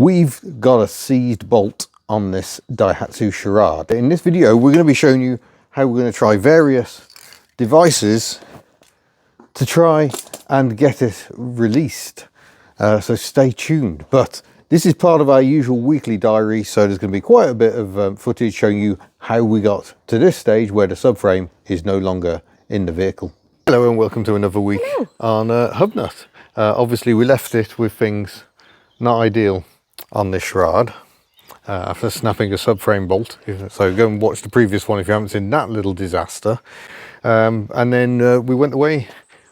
We've got a seized bolt on this Daihatsu Charade. In this video, we're going to be showing you how we're going to try various devices to try and get it released. So stay tuned. But this is part of our usual weekly diary, so there's going to be quite a bit of footage showing you how we got to this stage where the subframe is no longer in the vehicle. Hello and welcome to another week on HubNut. Obviously we left it with things not ideal on this Charade after snapping a subframe bolt, so go and watch the previous one if you haven't seen that little disaster. And then we went away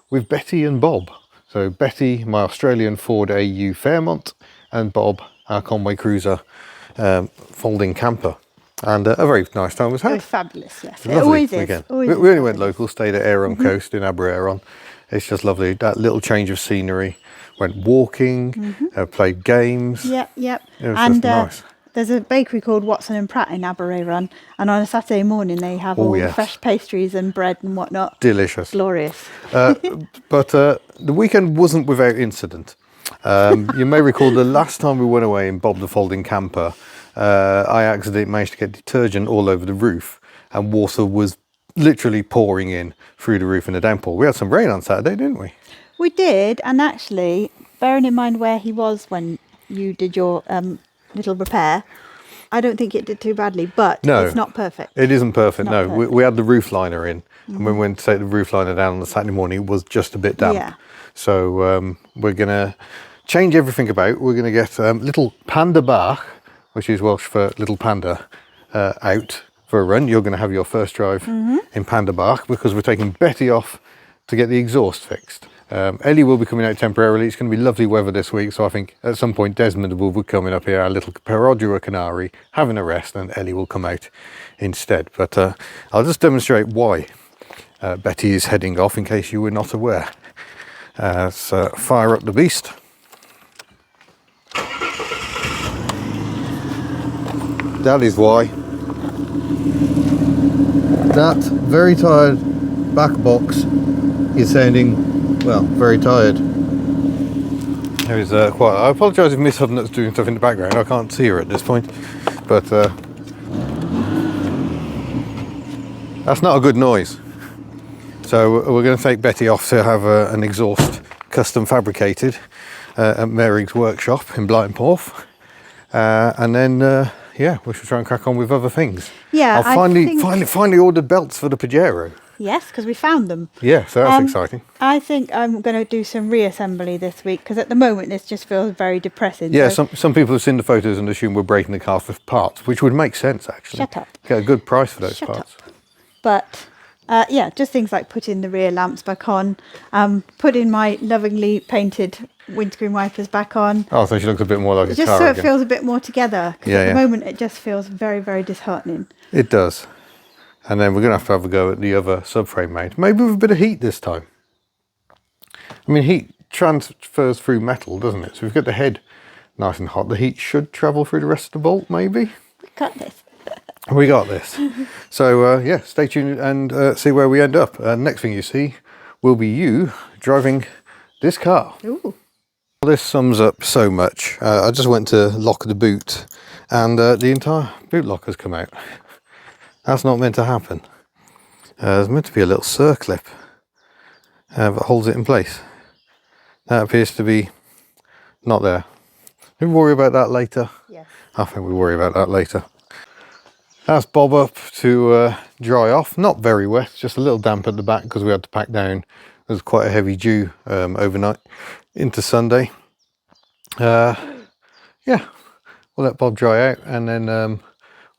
with Betty and Bob. So Betty, my Australian Ford AU Fairmont, and Bob, our Conway Cruiser folding camper. And a very nice time was had. It was fabulous, yes. It always is. Always we only went local, stayed at Aeron Coast in Aberavon. It's just lovely. That little change of scenery. Went walking, played games. Yep. It was just nice. There's a bakery called Watson and Pratt in Aberavon, and on a Saturday morning they have all the fresh pastries and bread and whatnot. Delicious. Glorious. But the weekend wasn't without incident. You may recall the last time we went away in Bob the Folding Camper, I accidentally managed to get detergent all over the roof, and water was literally pouring in through the roof in a downpour. We had some rain on Saturday, didn't we? We did, and actually, bearing in mind where he was when you did your little repair, I don't think it did too badly, but no, it's not perfect. It isn't perfect, no. We had the roof liner in, and when we went to take the roof liner down on the Saturday morning, it was just a bit damp. Yeah. So we're going to change everything about. We're going to get little panda bark, which is Welsh for little panda, out for a run. You're going to have your first drive in panda bark because we're taking Betty off to get the exhaust fixed. Ellie will be coming out temporarily. It's going to be lovely weather this week, so I think at some point Desmond will be coming up here, our little Perodua Canary, having a rest, and Ellie will come out instead. But I'll just demonstrate why Betty is heading off in case you were not aware. So fire up the beast. That is why. That very tired back box is sounding, well, very tired. There is quite. I apologise if Miss HubNut's doing stuff in the background. I can't see her at this point, but that's not a good noise. So we're going to take Betty off to have an exhaust custom fabricated at Mary's workshop in Blythenporth, and then yeah, we should try and crack on with other things. Yeah, I finally ordered belts for the Pajero. Yes, because we found them. Yeah, so that's exciting. I think I'm going to do some reassembly this week because at the moment this just feels very depressing. Yeah, so some people have seen the photos and assume we're breaking the car for parts, which would make sense actually. Shut up. Get a good price for those parts. Up. But yeah, just things like putting the rear lamps back on, putting my lovingly painted windscreen wipers back on. Oh, so she looks a bit more like a car just so again. It feels a bit more together. Because at the moment it just feels very, very disheartening. It does. And then we're going to have a go at the other subframe mount. Maybe with a bit of heat this time. I mean, heat transfers through metal, doesn't it? So we've got the head nice and hot. The heat should travel through the rest of the bolt, maybe? We got this. We got this. So, yeah, stay tuned and see where we end up. Next thing you see will be you driving this car. Ooh. Well, this sums up so much. I just went to lock the boot and the entire boot lock has come out. That's not meant to happen. There's meant to be a little circlip that holds it in place. That appears to be not there. Do we worry about that later? Yes. I think we'll worry about that later. That's Bob up to dry off. Not very wet, just a little damp at the back because we had to pack down. There was quite a heavy dew overnight into Sunday. Yeah, we'll let Bob dry out and then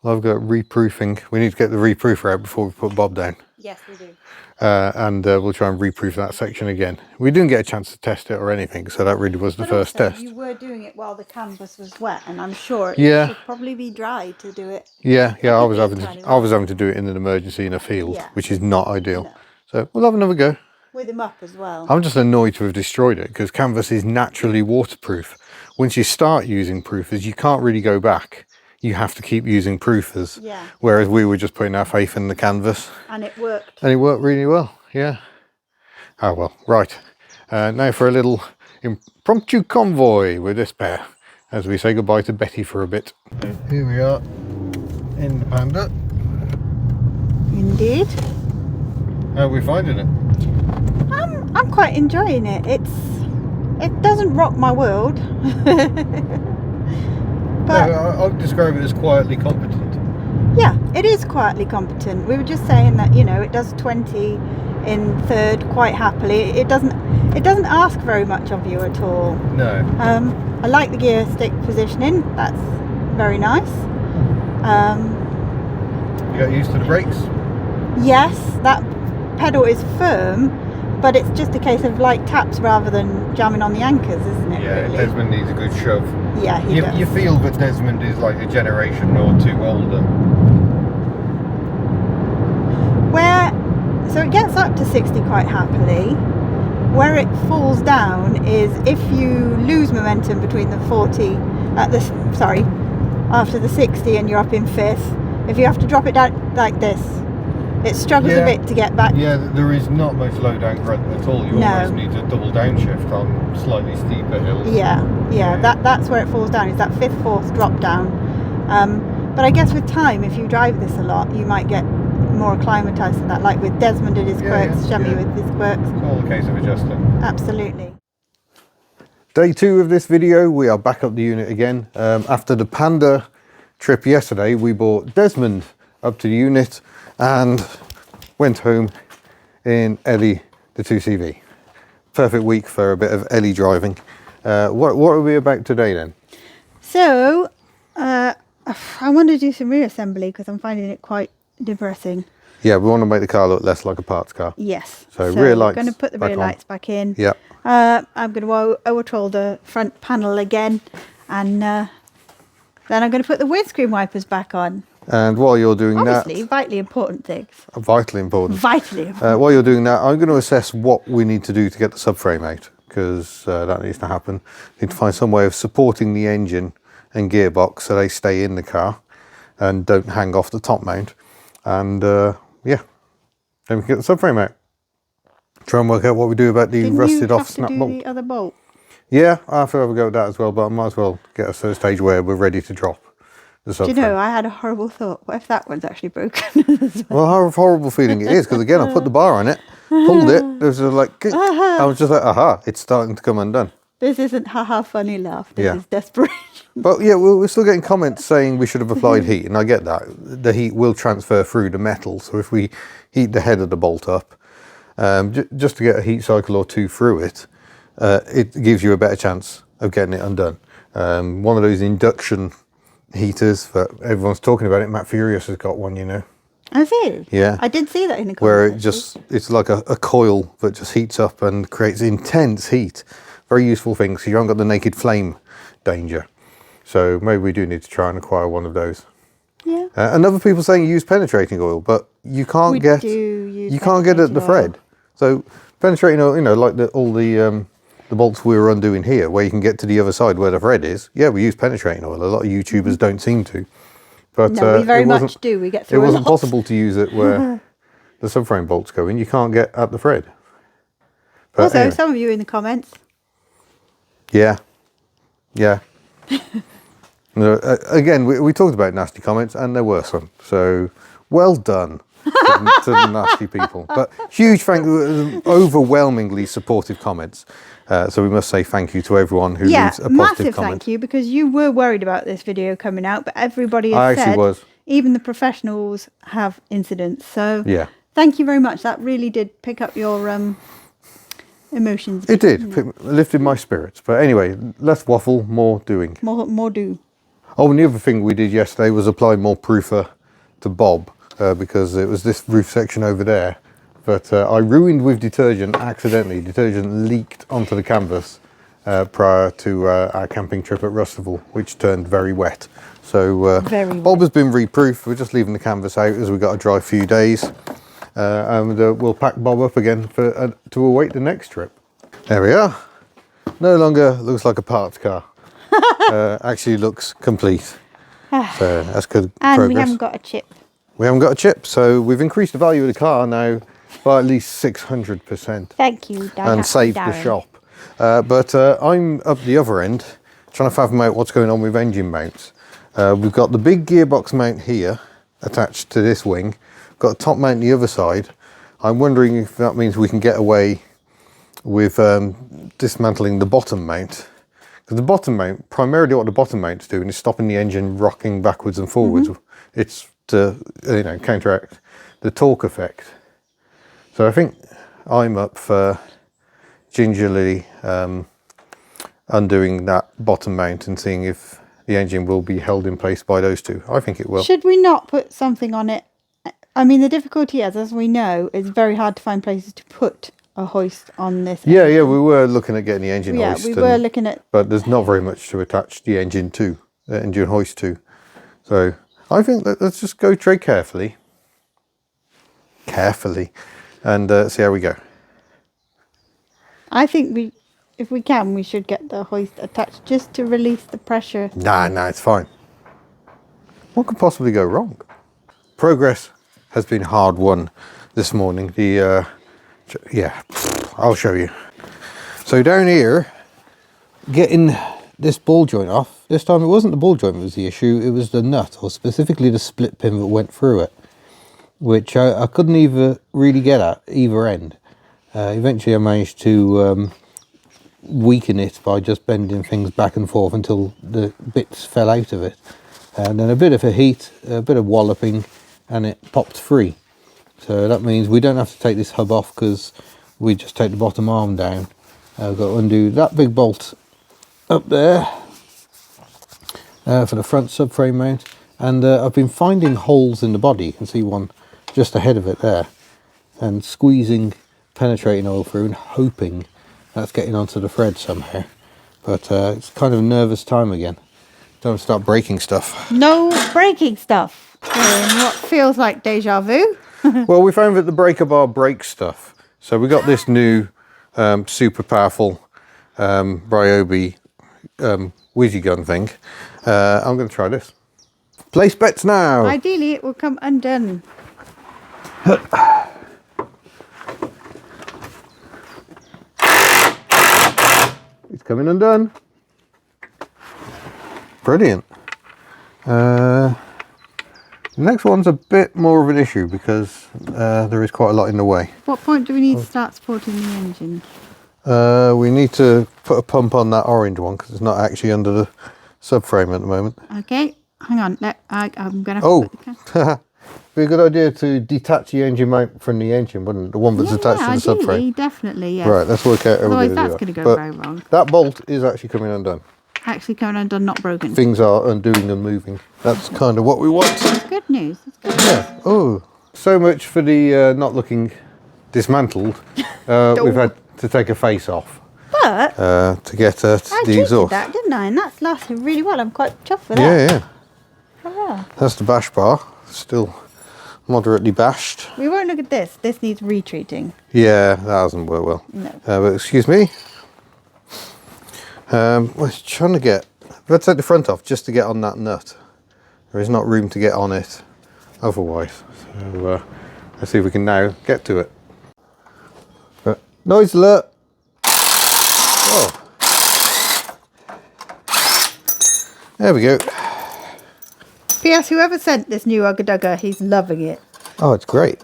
I've got reproofing. We need to get the reproofer out before we put Bob down. Yes, we do. And we'll try and reproof that section again. We didn't get a chance to test it or anything, so that really was the first test. You were doing it while the canvas was wet, and I'm sure it should probably be dry to do it. Yeah, I was having to do it in an emergency in a field, which is not ideal. No. So we'll have another go. With him up as well. I'm just annoyed to have destroyed it because canvas is naturally waterproof. Once you start using proofers, you can't really go back. You have to keep using proofers. Yeah. Whereas we were just putting our faith in the canvas. And it worked. And it worked really well, yeah. Oh well, right. Now for a little impromptu convoy with this pair. as we say goodbye to Betty for a bit. Here we are in the Panda. Indeed. How are we finding it? I'm quite enjoying it. It doesn't rock my world. But No, I'll describe it as quietly competent. yeah, it is quietly competent. We were just saying that, you know, it does 20 in third quite happily. It doesn't ask very much of you at all. No. I like the gear stick positioning. That's very nice. You got used to the brakes? Yes, that pedal is firm, but it's just a case of light taps rather than jamming on the anchors, isn't it? Yeah, really? Desmond needs a good shove. Yeah, he does. You feel that Desmond is like a generation or two older. So it gets up to 60 quite happily. Where it falls down is if you lose momentum between the 40, after the 60 and you're up in fifth, if you have to drop it down like this, it struggles a bit to get back. Yeah, there is not much low down grunt at all. You almost need a double downshift on slightly steeper hills. Yeah. That's where it falls down, is that fifth, fourth drop down. But I guess with time, if you drive this a lot, you might get more acclimatized to that, like with Desmond and his quirks, Shemmy with his quirks. It's all a case of adjusting. Absolutely. Day 2 of this video, we are back up the unit again. After the Panda trip yesterday, we brought Desmond up to the unit and went home in Ellie the 2CV. Perfect week for a bit of Ellie driving. What are we about today then? So, I want to do some reassembly because I'm finding it quite depressing. Yeah, we want to make the car look less like a parts car. Yes. So rear lights. I'm going to put the rear lights back in. Yeah. I'm going to overtroll the front panel again, and then I'm going to put the windscreen wipers back on. And while you're doing Obviously, vitally important things. Vitally important. Vitally important. While you're doing that, I'm going to assess what we need to do to get the subframe out, because that needs to happen. Need to find some way of supporting the engine and gearbox so they stay in the car and don't hang off the top mount. And yeah, then we can get the subframe out. Try and work out what we do about the rusted off snap bolt. The other bolt? Yeah, I have to have a go at that as well, but I might as well get us to the stage where we're ready to drop the subframe. Do you know, I had a horrible thought. What if that one's actually broken as well? Well, how horrible feeling it is, because again, I put the bar on it, pulled it, there was like, I was just like, aha, it's starting to come undone. This isn't haha funny laugh, this is desperation. But yeah, we're still getting comments saying we should have applied heat, and I get that. The heat will transfer through the metal, so if we heat the head of the bolt up, just to get a heat cycle or two through it, it gives you a better chance of getting it undone. One of those induction heaters that everyone's talking about, Matt Furious has got one, you know. Has he? Yeah. I did see that in the comments. Where it's like a coil that just heats up and creates intense heat. Very useful thing, so you haven't got the naked flame danger. So maybe we do need to try and acquire one of those. Yeah. And other people saying use penetrating oil, but you can't get it at the thread. So penetrating oil, you know, like all the bolts we were undoing here, where you can get to the other side where the thread is. Yeah, we use penetrating oil. A lot of YouTubers don't seem to. But no, we very much do. We get through it wasn't possible to use it where the subframe bolts go in. You can't get at the thread. But also, anyway. some of you in the comments. Yeah. Again, we talked about nasty comments, and there were some. So well done to the nasty people. But huge thank you, overwhelmingly supportive comments. So we must say thank you to everyone who leaves a positive massive comment. thank you, because you were worried about this video coming out, but everybody has said, was. Even the professionals have incidents. So Yeah. thank you very much. That really did pick up your emotions. It did. Lifted my spirits. But anyway, less waffle, more doing. More do. Oh, and the other thing we did yesterday was apply more proofer to Bob, because it was this roof section over there. But I ruined with detergent accidentally. Detergent leaked onto the canvas prior to our camping trip at Rustival, which turned very wet. So Bob has been re-proofed. We're just leaving the canvas out as we've got a dry few days. And we'll pack Bob up again to await the next trip. There we are. No longer looks like a parts car. Actually looks complete. So that's good progress. And we haven't got a chip. We haven't got a chip, so we've increased the value of the car now by at least 600%. Thank you, Dad. And saved the shop. But I'm up the other end trying to fathom out what's going on with engine mounts. We've got the big gearbox mount here attached to this wing. Got a top mount on the other side. I'm wondering if that means we can get away with dismantling the bottom mount. Because the bottom mount, primarily what the bottom mount's doing is stopping the engine rocking backwards and forwards. It's to counteract the torque effect. So I think I'm up for gingerly undoing that bottom mount and seeing if the engine will be held in place by those two. I think it will. Should we not put something on it? I mean, the difficulty is, as we know, it's very hard to find places to put a hoist on this. Yeah, we were looking at getting the engine hoist. Yeah, we were looking at... But there's not very much to attach the engine to, the engine hoist to. So I think let's just go tread carefully. And see how we go. I think if we can, we should get the hoist attached just to release the pressure. Nah, it's fine. What could possibly go wrong? Progress has been hard won this morning. Yeah, I'll show you. So down here, getting this ball joint off. This time it wasn't the ball joint that was the issue, it was the nut, or specifically the split pin that went through it, which I couldn't even really get at either end. Eventually I managed to weaken it by just bending things back and forth until the bits fell out of it. And then a bit of a heat, a bit of walloping, and it popped free. So that means we don't have to take this hub off because we just take the bottom arm down. I've got to undo that big bolt up there for the front subframe mount. And I've been finding holes in the body. You can see one just ahead of it there. And squeezing penetrating oil through and hoping that's getting onto the thread somehow. But it's kind of a nervous time again. Don't start breaking stuff. No breaking stuff. In what feels like deja vu. Well, we found that the breaker bar breaks stuff. So we got this new super powerful Ryobi Whizzy gun thing. I'm going to try this. Place bets now. Ideally, it will come undone. It's coming undone. Brilliant. The next one's a bit more of an issue because there is quite a lot in the way. What point do we need to start supporting the engine? We need to put a pump on that orange one because it's not actually under the subframe at the moment. Okay, hang on. I'm going to... Oh, be a good idea to detach the engine mount from the engine, wouldn't it? The one that's attached to the subframe. Definitely, yes. Right, let's work out how we're going to do that. Otherwise that's going to go very wrong. That bolt is actually coming undone. Actually coming undone, not broken. Things are undoing and moving. That's kind of what we want. That's good news. That's good news. Yeah. Oh, so much for the not looking dismantled. We've had to take a face off. But to get the exhaust. I that, didn't I? And that's lasted really well. I'm quite chuffed with that. Yeah. Hurrah. That's the bash bar. Still moderately bashed. We won't look at this. This needs retreating. Yeah, that doesn't work well. No. But excuse me. We're trying to get... Let's take the front off just to get on that nut. There is not room to get on it otherwise. So let's see if we can now get to it. Noise alert! Oh. There we go. P.S. Whoever sent this new Ugga Dugga, he's loving it. Oh, it's great.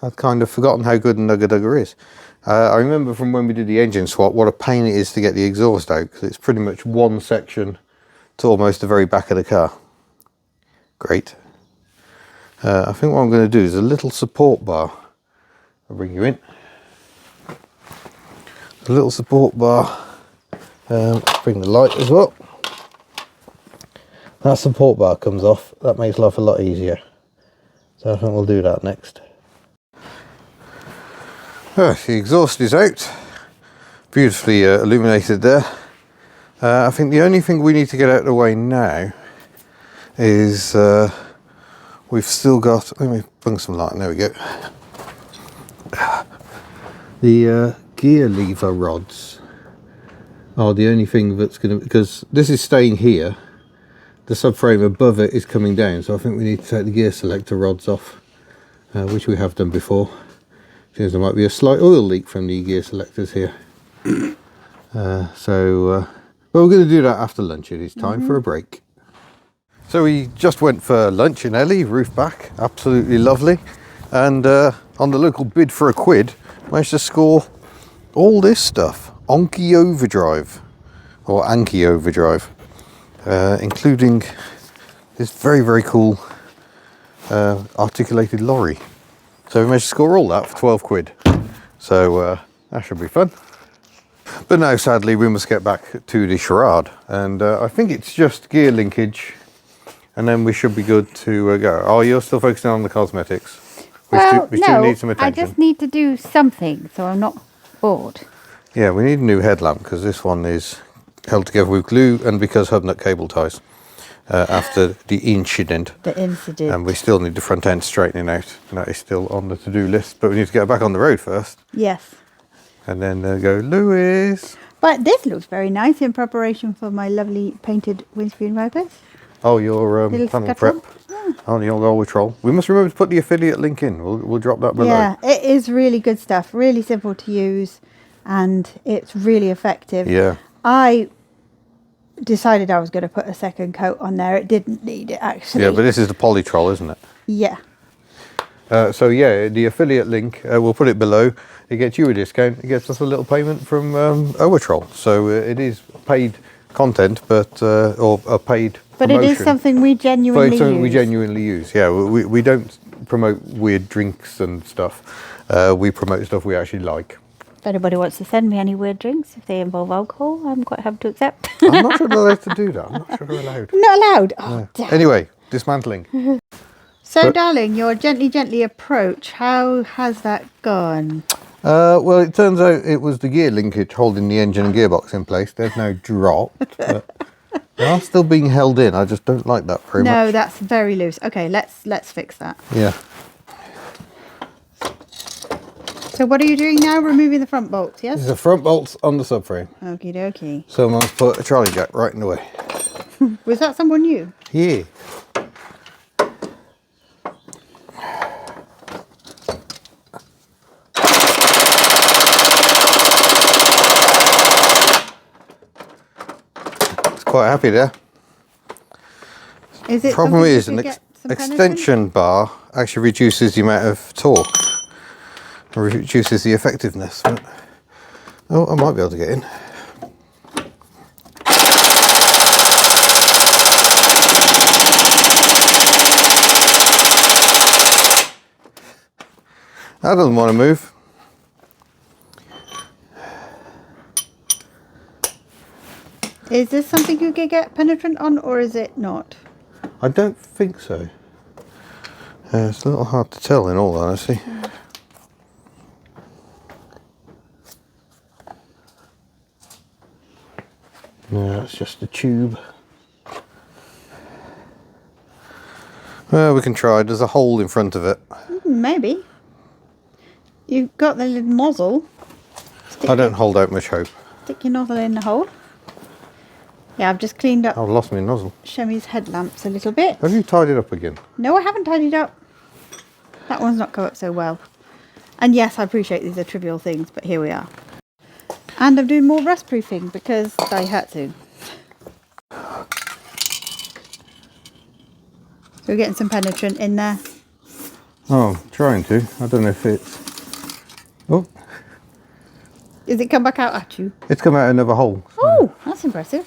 I'd kind of forgotten how good an Ugga Dugga is. I remember from when we did the engine swap what a pain it is to get the exhaust out because it's pretty much one section to almost the very back of the car. Great. I think what I'm going to do is a little support bar. I'll bring you in. A little support bar. Bring the light as well. That support bar comes off. That makes life a lot easier. So I think we'll do that next. The exhaust is out, beautifully illuminated there. I think the only thing we need to get out of the way now is we've still got, let me bring some light, there we go. The gear lever rods are the only thing that's going to, because this is staying here, the subframe above it is coming down, so I think we need to take the gear selector rods off, which we have done before. Seems there might be a slight oil leak from the gear selectors here. But Well, we're going to do that after lunch. It is time for a break. So we just went for lunch in Ellie, roof back, absolutely lovely. And on the local bid for £1, managed to score all this stuff. Onky Overdrive, or Anki Overdrive, including this very, very cool articulated lorry. So we managed to score all that for £12. So that should be fun. But now, sadly, we must get back to the Charade. And I think it's just gear linkage. And then we should be good to go. Oh, you're still focusing on the cosmetics, which do need some attention. I just need to do something so I'm not bored. Yeah, we need a new headlamp because this one is held together with glue and because HubNut cable ties after the incident. The incident. And we still need the front end straightening out. And that is still on the to-do list, but we need to get it back on the road first. Yes. And then go, Lewis. But this looks very nice in preparation for my lovely painted windscreen wipers. Oh, your Little panel scuttle. prep. Oh, the old Alwatrol. We must remember to put the affiliate link in. We'll drop that below. Yeah, it is really good stuff. Really simple to use, and it's really effective. Yeah. I decided I was going to put a second coat on there. It didn't need it, actually. Yeah, but this is the Polytrol, isn't it? Yeah. So yeah, the affiliate link, we'll put it below. It gets you a discount. It gets us a little payment from Owatrol. So it is paid content, but or a paid But promotion. it is something we But genuinely it's something we use. genuinely use. Yeah, we don't promote weird drinks and stuff. We promote stuff we actually like. If anybody wants to send me any weird drinks, if they involve alcohol, I'm quite happy to accept. I'm not sure they're allowed to do that. I'm not sure they're allowed. Not allowed. Oh, damn. Anyway, dismantling. So, but- darling, your gently approach, how has that gone? Well, it turns out it was the gear linkage holding the engine and gearbox in place. They've now dropped. But they are still being held in. I just don't like that very much. No, that's very loose. Okay, let's fix that. Yeah. So what are you doing now? Removing the front bolts, yes? There's the front bolts on the subframe. Okie dokie. So I must put a trolley jack right in the way. Was that someone new? Yeah. It's quite happy there. Is it Problem something you is, could an get some extension bar actually reduces the amount of torque. Reduces the effectiveness. But, oh, I might be able to get in. That doesn't want to move. Is this something you could get penetrant on, or is it not? I don't think so. It's a little hard to tell in all honesty. No, it's just a tube. Well, we can try. There's a hole in front of it. Maybe. You've got the little nozzle. I don't hold out much hope. Stick your nozzle in the hole. Yeah, I've just cleaned up I've lost my nozzle. Shemmy's headlamps a little bit. Have you tied it up again? No, I haven't tidied up. That one's not come up so well. And yes, I appreciate these are trivial things, but here we are. And I'm doing more rust proofing because Daihatsu. So we're getting some penetrant in there. Oh, I'm trying to. I don't know if it's... Oh, Is it come back out at you? it's come out another hole. Oh, that's impressive.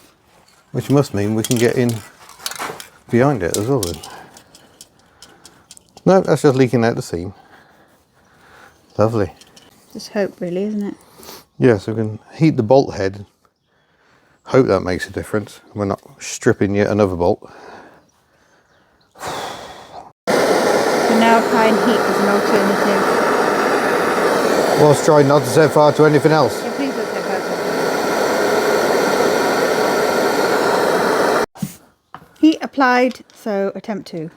Which must mean we can get in behind it as well then. No, that's just leaking out the seam. Lovely. Just hope really, isn't it? Yeah, so we can heat the bolt head. Hope that makes a difference. We're not stripping yet another bolt. So now try and heat as an alternative. Whilst trying not to set fire to anything else. Yeah, please don't say that. Heat applied, so attempt 2.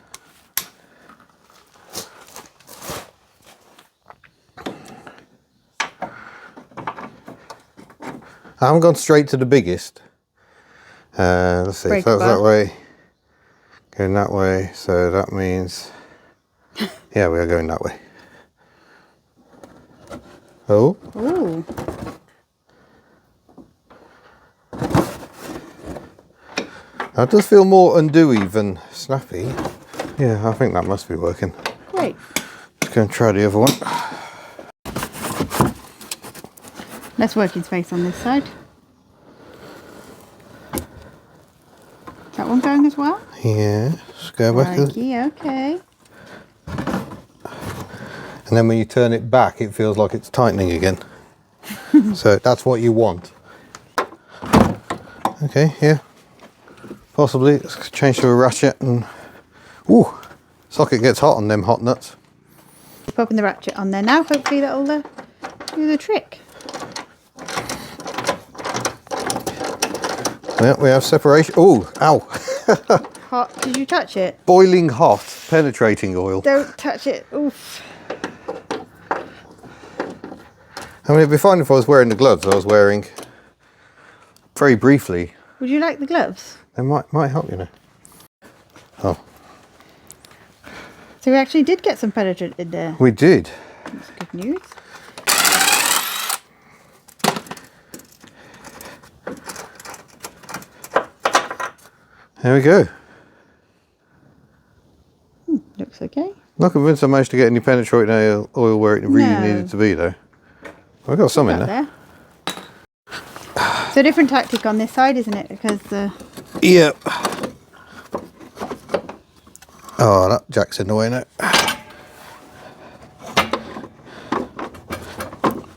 I haven't gone straight to the biggest. Let's see, if that was that way, going that way, so that means, yeah, we are going that way. Oh, Ooh. That does feel more undoey than snappy. Yeah, I think that must be working. Great. Let's go and try the other one. Less working space on this side. That one going as well? Yeah, just go back. Crikey, okay. And then when you turn it back, it feels like it's tightening again. So that's what you want. Okay, yeah. Possibly. Let's change to a ratchet and... Ooh, socket gets hot on them hot nuts. Popping the ratchet on there now. Hopefully that'll do the trick. Yeah, we have separation. Oh, ow. Hot. Did you touch it? Boiling hot, penetrating oil. Don't touch it. Oof. I mean, it'd be fine if I was wearing the gloves I was wearing very briefly. Would you like the gloves? They might help, you know. Oh. So we actually did get some penetrant in there. We did. That's good news. There we go. Looks okay. Not convinced I managed to get any penetrating oil where it really needed to be, though. I've got some in there. So different tactic on this side, isn't it? Because Yep. Oh, that jack's in the way now.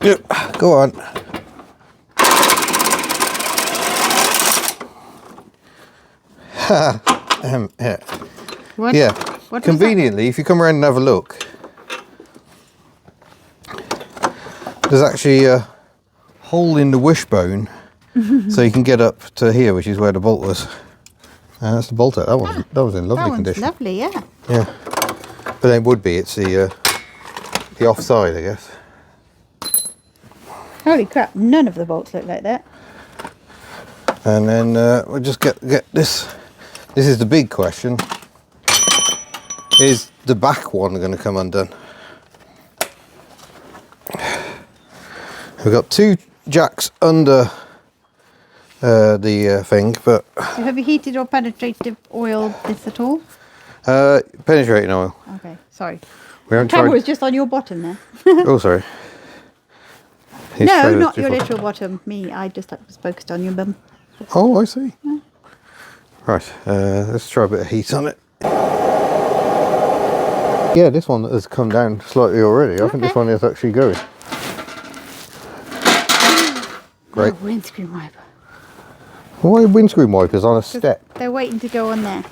Yep, go on. Yeah. what? Yeah. What was Conveniently, if you come around and have a look, there's actually a hole in the wishbone, so you can get up to here, which is where the bolt was. And that's the bolt out. That was in lovely condition. Lovely, yeah. Yeah, but it would be. It's the offside, I guess. Holy crap! None of the bolts look like that. And then we'll just get this. This is the big question. Is the back one going to come undone? We've got two jacks under the thing, but... So have you heated or penetrated oil this at all? Penetrating oil. Okay, sorry. We haven't The camera tried... was just on your bottom there. Oh, sorry. His No, trailer's not your different. literal bottom. Me, I just was focused on your bum. Oh, I see. Yeah. Right, let's try a bit of heat on it. Yeah, this one has come down slightly already. I think this one is actually going. Great. Oh, windscreen wiper. Why are windscreen wipers on a step? They're waiting to go on there.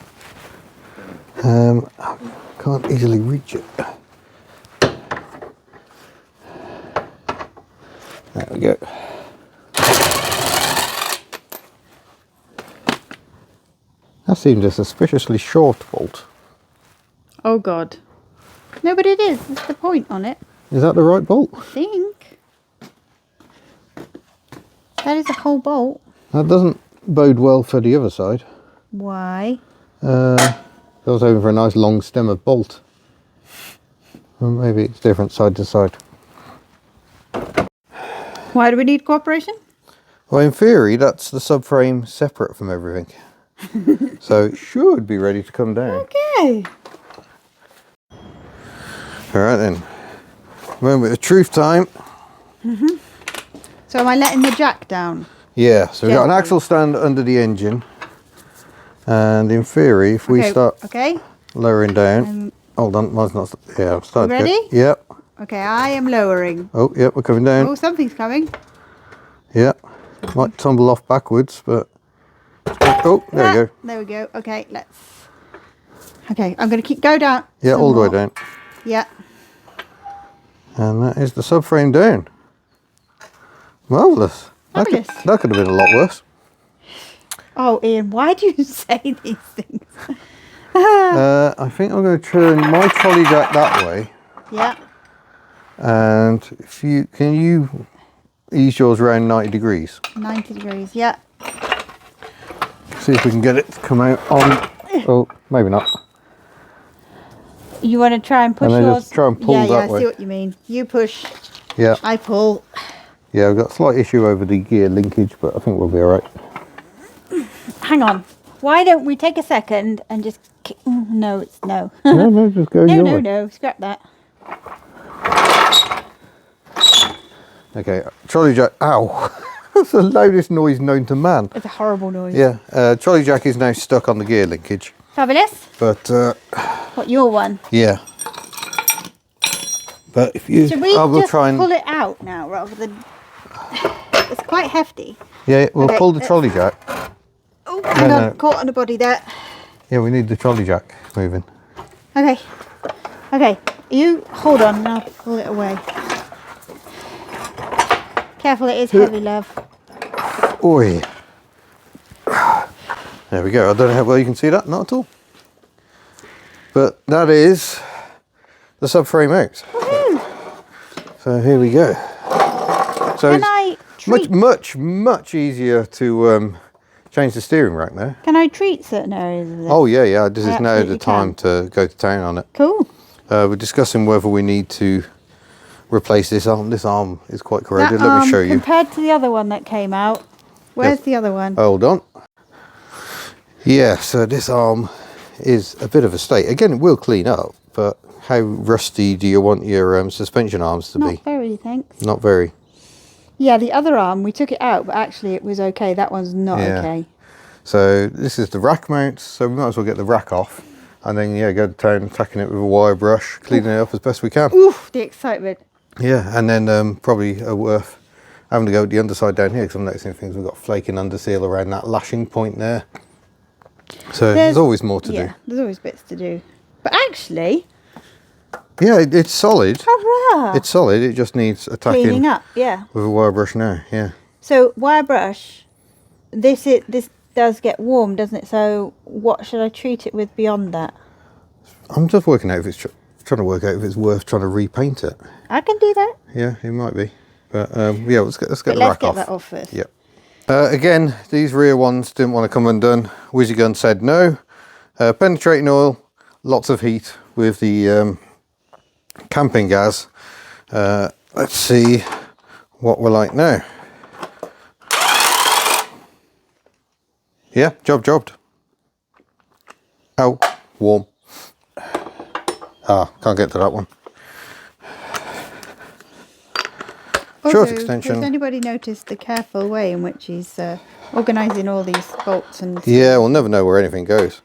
I can't easily reach it. There we go. That seemed a suspiciously short bolt. Oh God. No, but it is. That's the point on it. Is that the right bolt? I think. That is a whole bolt. That doesn't bode well for the other side. Why? I was hoping for a nice long stem of bolt. Well, maybe it's different side to side. Why do we need cooperation? Well, in theory, that's the subframe separate from everything. So it should be ready to come down. Okay. Alright then. Moment of truth time. So am I letting the jack down? Yeah, so we've got an Gently. axle stand under the engine. And in theory, if we start Okay. lowering down... hold on, mine's not... Yeah, I've started. Ready? Yep. Okay, I am lowering. Oh, yep, we're coming down. Oh, something's coming. Yep. Might tumble off backwards, but... Oh, there we go. There we go. Okay, let's... Okay, I'm going to go down. Yeah, some all the way more. down. Yeah. And that is the subframe down. Marvellous. Fabulous. That could have been a lot worse. Oh, Ian, why do you say these things? I think I'm going to turn my trolley jack that way. Yeah. And if you can you ease yours around 90 degrees. 90 degrees, yeah. See if we can get it to come out on... Oh, maybe not. You want to try and push And then yours? just try and pull yeah, that I way. see what you mean. You push, Yeah. I pull. Yeah, we've got a slight issue over the gear linkage, but I think we'll be alright. Hang on. Why don't we take a second and just... No, it's no. No, just go No, your no, way. no. Scrap that. Okay, trolley jack. Ow! That's the loudest noise known to man. It's a horrible noise. Yeah, trolley jack is now stuck on the gear linkage. Fabulous. But, What, your one? yeah. But if you... Should we I will just try and... pull it out now rather than... It's quite hefty. Yeah, we'll Okay, pull the let's- trolley jack. Oh, hang No, on. no. Caught on the body there. Yeah, we need the trolley jack moving. Okay. Okay. You hold on and I'll pull it away. Careful, it is heavy, love. Oi. There we go. I don't know how well you can see that. Not at all. But that is the subframe out. Woohoo! So here we go. So Can it's I treat, much easier to change the steering rack now. can I treat certain areas of this? Oh yeah. This is now the absolutely time to go to town on it. Cool. We're discussing whether we need to replace this arm. This arm is quite corroded. That Let me arm, show you. compared to the other one that came out, where's Yes. the other one? Hold on. Yeah, so this arm is a bit of a state. Again, it will clean up, but how rusty do you want your suspension arms to be? Not very, thanks. Not very. Yeah, the other arm, we took it out, but actually it was okay. That one's not Yeah. okay. So this is the rack mount, so we might as well get the rack off. And then, yeah, go to town, attacking it with a wire brush, cleaning it up as best we can. Oof, the excitement. Yeah, and then probably worth having to go with the underside down here, because I'm noticing things. We've got flaking under seal around that lashing point there. So there's always more to Yeah, do. there's always bits to do. But actually, Yeah, it's solid. hurrah! It's solid, it just needs attacking Cleaning up, yeah. with a wire brush now, yeah. So wire brush, this does get warm, doesn't it? So what should I treat it with beyond that? I'm just working out if it's trying to work out if it's worth trying to repaint it. I can do that. Yeah, it might be. But yeah, let's get But the let's rack get off. that off first. Yep. Again, these rear ones didn't want to come undone. Whizzy Gun said no. Penetrating oil, lots of heat with the camping gas. Let's see what we're like now. Yeah, jobbed. Oh, warm. Ah, can't get to that one. Short Also, extension. has anybody noticed the careful way in which he's organising all these bolts and... Yeah, we'll never know where anything goes.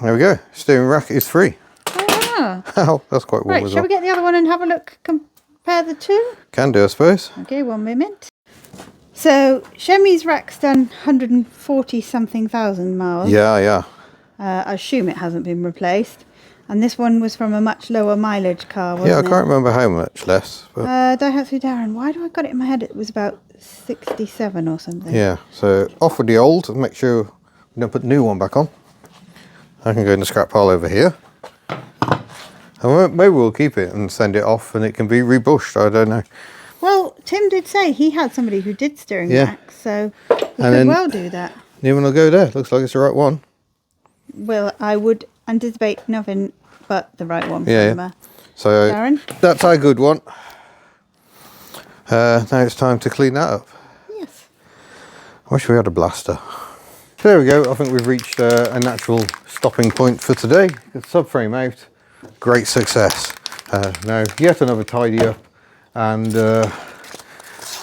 There we go. Steering rack is free. Ah. Oh, that's quite warm Right, as shall well. we get the other one and have a look, compare the two? Can do, I suppose. Okay, 1 moment. So, Shemi's rack's done 140 something thousand miles. Yeah. I assume it hasn't been replaced. And this one was from a much lower mileage car, wasn't Yeah, I it? can't remember how much less. But Daihatsu Darren. Why do I got it in my head? It was about 67 or something. yeah, so off with the old and make sure we don't put the new one back on. I can go in the scrap pile over here. And maybe we'll keep it and send it off and it can be rebushed. I don't know. Well, Tim did say he had somebody who did steering Yeah. racks, so we could then- well do that. New one will go there. Looks like it's the right one. Well, I would anticipate nothing but the right one Yeah, from yeah. So Darren. that's our good one. Now it's time to clean that up. Yes. I wish we had a blaster. So there we go. I think we've reached a natural stopping point for today. The subframe out. Great success. Now yet another tidy up and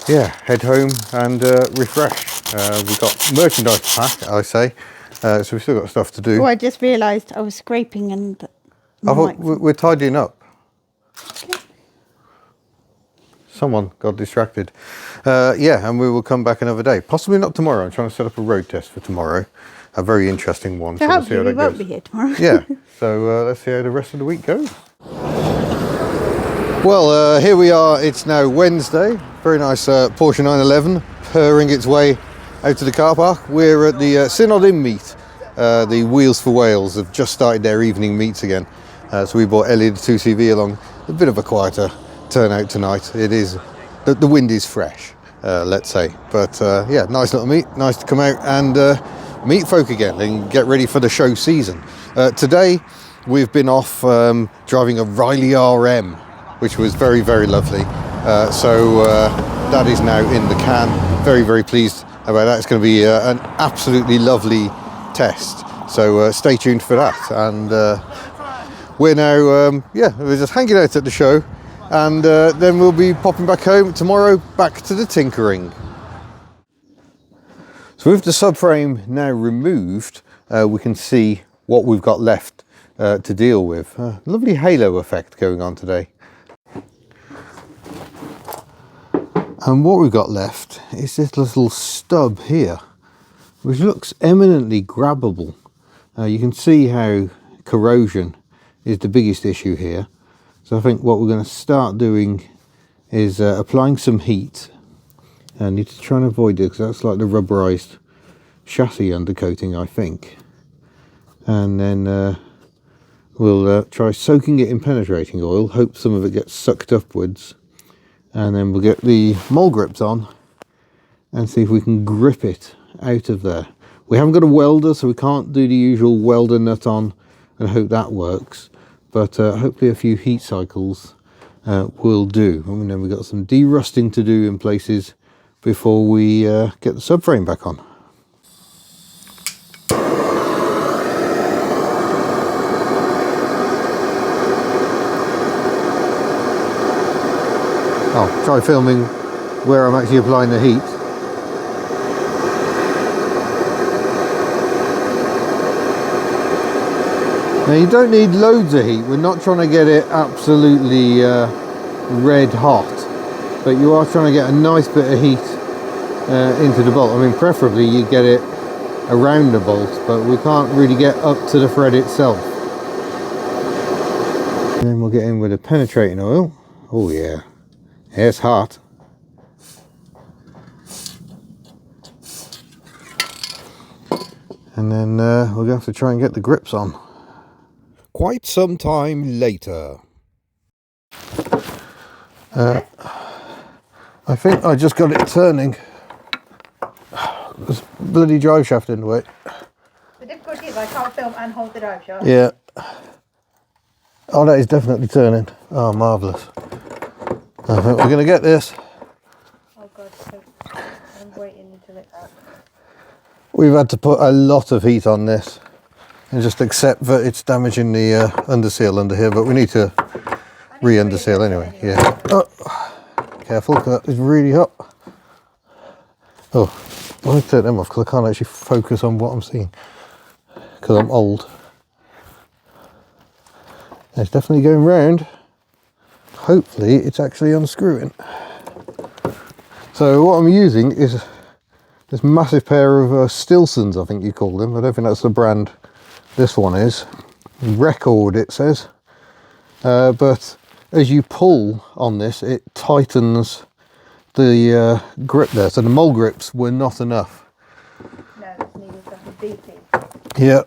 yeah, head home and refresh. We've got merchandise to pack, I say. So we've still got stuff to do. Oh, I just realised I was scraping and... I thought we're tidying up. Someone got distracted. Yeah, and we will come back another day. Possibly not tomorrow. I'm trying to set up a road test for tomorrow. A very interesting one. So we'll see hopefully how we that won't goes. be here tomorrow. Yeah, so let's see how the rest of the week goes. Well, here we are. It's now Wednesday. Very nice Porsche 911 purring its way out to the car park. We're at the Synod Inn meet. The Wheels for Wales have just started their evening meets again. So we brought Ellie the 2CV along. A bit of a quieter turnout tonight. It is, the wind is fresh, let's say. But yeah, nice little meet. Nice to come out and meet folk again and get ready for the show season. Today we've been off driving a Riley RM, which was very, very lovely. So that is now in the can. Very, very pleased about that. It's going to be an absolutely lovely test. So stay tuned for that. And we're now, yeah, we're just hanging out at the show, and then we'll be popping back home tomorrow, back to the tinkering. So with the subframe now removed, we can see what we've got left to deal with. Lovely halo effect going on today. And what we've got left is this little stub here, which looks eminently grabbable. You can see how corrosion is the biggest issue here. So I think what we're going to start doing is applying some heat. I need to try and avoid it because that's like the rubberized chassis undercoating, I think. And then we'll try soaking it in penetrating oil, hope some of it gets sucked upwards, and then we'll get the mole grips on and see if we can grip it out of there. We haven't got a welder, so we can't do the usual welder nut on and hope that works, but hopefully a few heat cycles will do. And then we've got some de-rusting to do in places before we get the subframe back on. I'll try filming where I'm actually applying the heat. Now you don't need loads of heat, we're not trying to get it absolutely red hot, but you are trying to get a nice bit of heat into the bolt. I mean, preferably you get it around the bolt, but we can't really get up to the thread itself. And then we'll get in with a penetrating oil. Oh yeah. It's hot. And then we're going to have to try and get the grips on. Quite some time later. I think I just got it turning. There's bloody drive shaft in the way. The difficulty is I can't film and hold the drive shaft. Yeah. Oh, that is definitely turning. Oh, marvellous. I think we're going to get this. Oh God, I'm waiting until it's out. We've had to put a lot of heat on this and just accept that it's damaging the underseal under here, but we need to re-underseal anyway. Yeah. Oh, careful, that is really hot. Oh, I need to take them off because I can't actually focus on what I'm seeing because I'm old. It's definitely going round. Hopefully it's actually unscrewing. So what I'm using is this massive pair of Stilsons, I think you call them. I don't think that's the brand this one is. Record it says. But as you pull on this, it tightens the grip there. So the mole grips were not enough. No, it's needed some beefing. Yeah.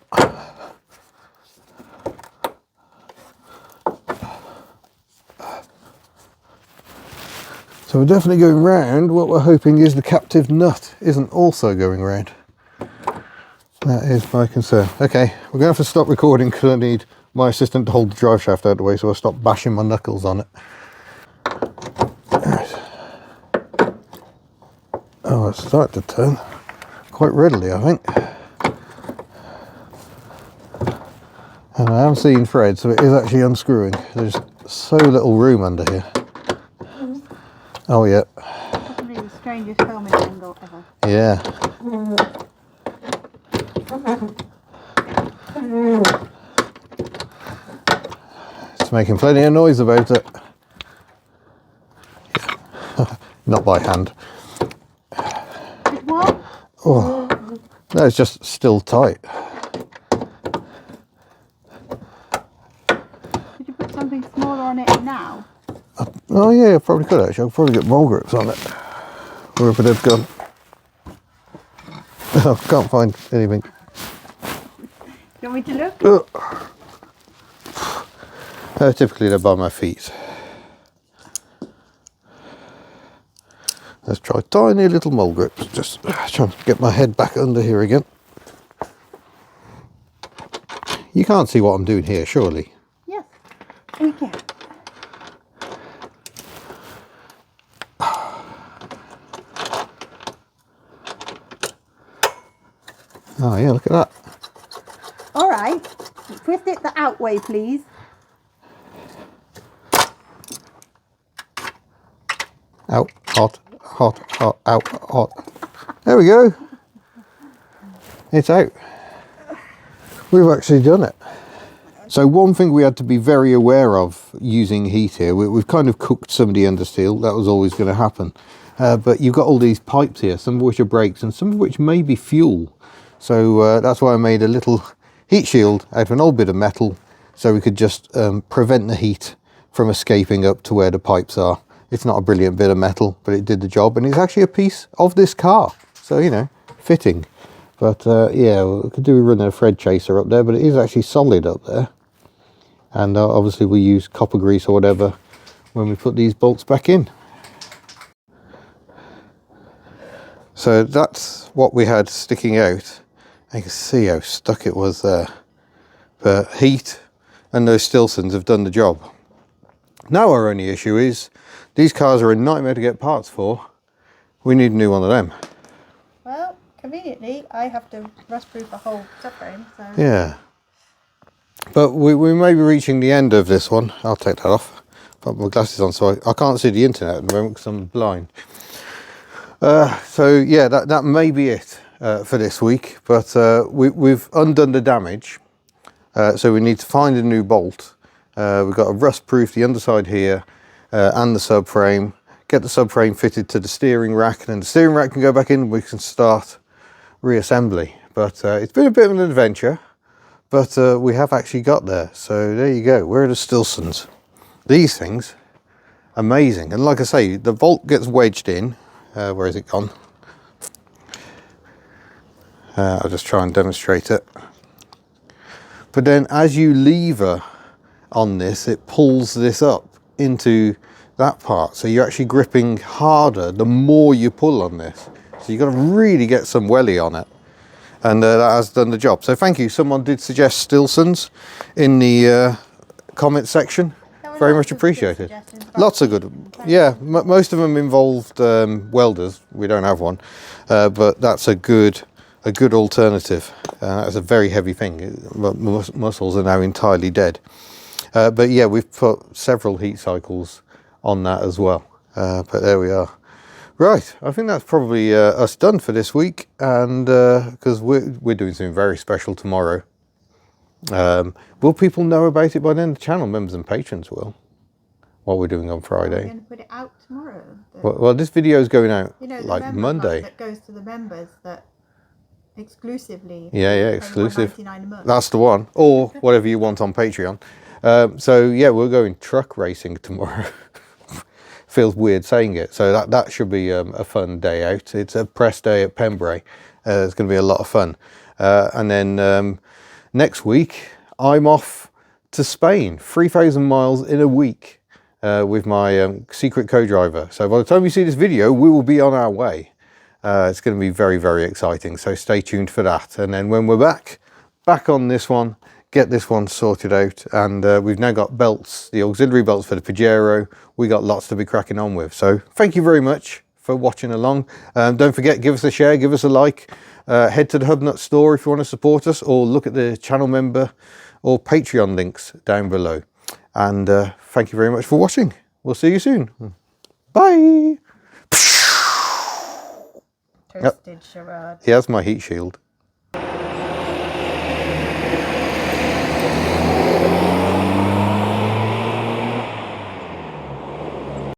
So we're definitely going round. What we're hoping is the captive nut isn't also going round. That is my concern. Okay, we're going to have to stop recording because I need my assistant to hold the drive shaft out of the way so I'll stop bashing my knuckles on it. Right. Oh, it's starting to turn quite readily, I think. And I am seeing thread, so it is actually unscrewing. There's so little room under here. Oh yeah. Possibly the strangest filming angle ever. Yeah. It's making plenty of noise about it. Yeah. Not by hand. What? Oh, no, it's just still tight. Could you put something smaller on it now? Oh yeah, I probably could actually. I'll probably get mole grips on it. Wherever they've gone. Oh, can't find anything. Do you want me to look? Typically they're by my feet. Let's try tiny little mole grips. Just trying to get my head back under here again. You can't see what I'm doing here, surely. Yes, we can. Twist it the out way, please. Out, hot, hot, hot, out, hot. There we go. It's out. We've actually done it. So one thing we had to be very aware of using heat here, we've kind of cooked some of the understeel. That was always going to happen. But you've got all these pipes here, some of which are brakes and some of which may be fuel. So that's why I made a little heat shield out of an old bit of metal, so we could just prevent the heat from escaping up to where the pipes are. It's not a brilliant bit of metal, but it did the job, and it's actually a piece of this car. So, you know, fitting. But yeah, we could do running a thread chaser up there, but it is actually solid up there. And obviously we use copper grease or whatever when we put these bolts back in. So that's what we had sticking out. You can see how stuck it was there. But heat and those Stilsons have done the job. Now our only issue is these cars are a nightmare to get parts for. We need a new one of them. Well, conveniently, I have to rust-proof the whole subframe. So. Yeah. But we may be reaching the end of this one. I'll take that off. Put my glasses on so I can't see the internet at the moment because I'm blind. So yeah, that may be it for this week. But we've undone the damage. So we need to find a new bolt. We've got to rust-proof the underside here and the subframe. Get the subframe fitted to the steering rack, and then the steering rack can go back in and we can start reassembly. But it's been a bit of an adventure. But we have actually got there. So there you go. Where are the Stilsons? These things, amazing. And like I say, the bolt gets wedged in. Where is it gone? I'll just try and demonstrate it. But then as you lever on this, it pulls this up into that part. So you're actually gripping harder the more you pull on this. So you've got to really get some welly on it. And that has done the job. So thank you. Someone did suggest Stilsons in the comment section. Very much appreciated. Lots of good. Yeah, most of them involved welders. We don't have one, but that's a good alternative. That's a very heavy thing. Muscles are now entirely dead. But yeah, we've put several heat cycles on that as well. But there we are. Right, I think that's probably us done for this week, and because we're doing something very special tomorrow. Will people know about it by then? The channel members and patrons will. What we're doing on Friday. We're going to put it out tomorrow. Well, this video is going out, you know, like Monday. That goes to the members that exclusively. Yeah, exclusive. $1.99 a month. That's the one, or whatever you want on Patreon. So yeah, we're going truck racing tomorrow. Feels weird saying it, so that should be a fun day out. It's a press day at Pembrey. It's going to be a lot of fun. And then next week I'm off to Spain, 3,000 miles in a week with my secret co-driver. So by the time you see this video, we will be on our way. It's going to be very, very exciting, so stay tuned for that. And then when we're back on this one, get this one sorted out, and we've now got belts, the auxiliary belts for the Pajero. We got lots to be cracking on with. So thank you very much for watching along. Don't forget, give us a share, give us a like, head to the HubNut store if you want to support us, or look at the channel member or Patreon links down below. And thank you very much for watching. We'll see you soon. Bye. Toasted charade. Yeah, that's my heat shield.